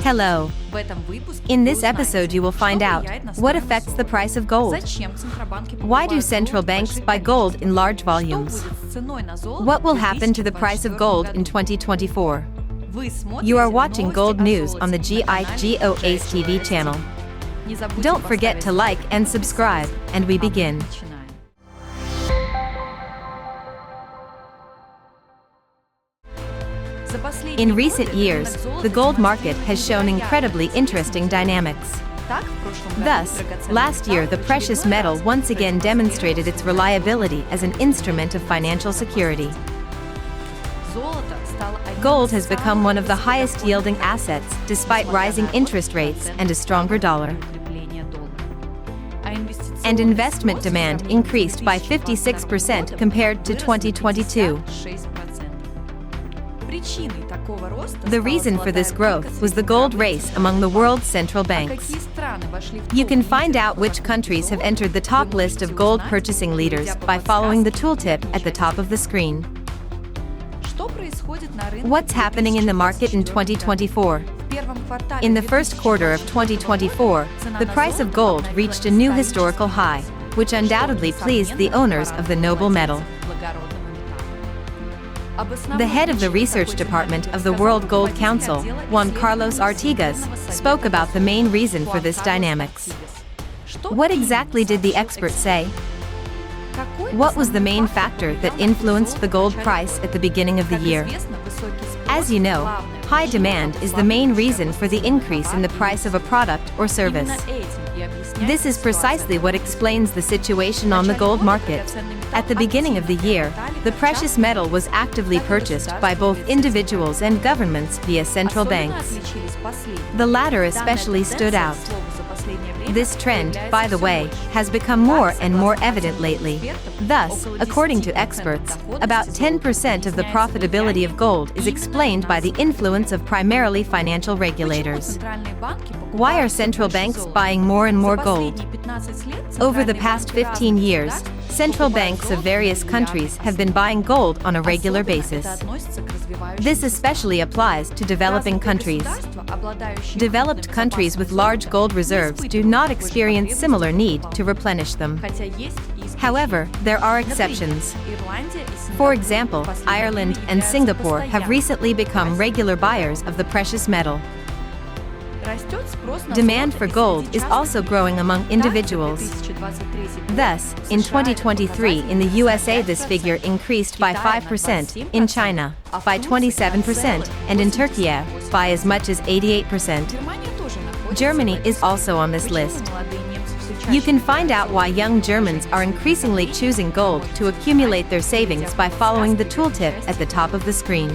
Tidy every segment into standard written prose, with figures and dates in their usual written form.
Hello. In this episode you will find out what affects the price of gold. Why do central banks buy gold in large volumes? What will happen to the price of gold in 2024? You are watching Gold News on the GIGOA's TV channel. Don't forget to like and subscribe, and we begin. In recent years, the gold market has shown incredibly interesting dynamics. Thus, last year the precious metal once again demonstrated its reliability as an instrument of financial security. Gold has become one of the highest-yielding assets despite rising interest rates and a stronger dollar. And investment demand increased by 56% compared to 2022. The reason for this growth was the gold race among the world's central banks. You can find out which countries have entered the top list of gold purchasing leaders by following the tooltip at the top of the screen. What's happening in the market in 2024? In the first quarter of 2024, the price of gold reached a new historical high, which undoubtedly pleased the owners of the noble metal. The head of the research department of the World Gold Council, Juan Carlos Artigas, spoke about the main reason for this dynamics. What exactly did the expert say? What was the main factor that influenced the gold price at the beginning of the year? As you know, high demand is the main reason for the increase in the price of a product or service. This is precisely what explains the situation on the gold market. At the beginning of the year, the precious metal was actively purchased by both individuals and governments via central banks. The latter especially stood out. This trend, by the way, has become more and more evident lately. Thus, according to experts, about 10% of the profitability of gold is explained by the influence of primarily financial regulators. Why are central banks buying more and more gold? Over the past 15 years, central banks of various countries have been buying gold on a regular basis. This especially applies to developing countries. Developed countries with large gold reserves do not experience similar need to replenish them. However, there are exceptions. For example, Ireland and Singapore have recently become regular buyers of the precious metal. Demand for gold is also growing among individuals. Thus, in 2023 in the USA this figure increased by 5%, in China by 27%, and in Turkey by as much as 88%. Germany is also on this list. You can find out why young Germans are increasingly choosing gold to accumulate their savings by following the tooltip at the top of the screen.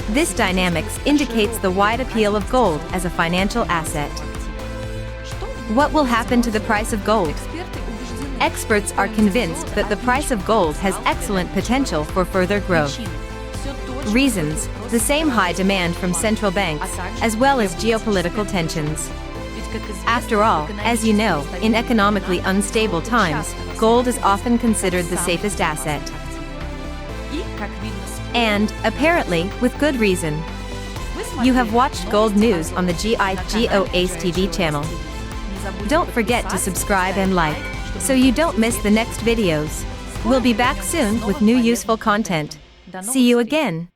This dynamics indicates the wide appeal of gold as a financial asset. What will happen to the price of gold? Experts are convinced that the price of gold has excellent potential for further growth. Reasons: the same high demand from central banks, as well as geopolitical tensions. After all, as you know, in economically unstable times, gold is often considered the safest asset. And, apparently, with good reason. You have watched Gold News on the GIGOA's TV channel. Don't forget to subscribe and like, so you don't miss the next videos. We'll be back soon with new useful content. See you again!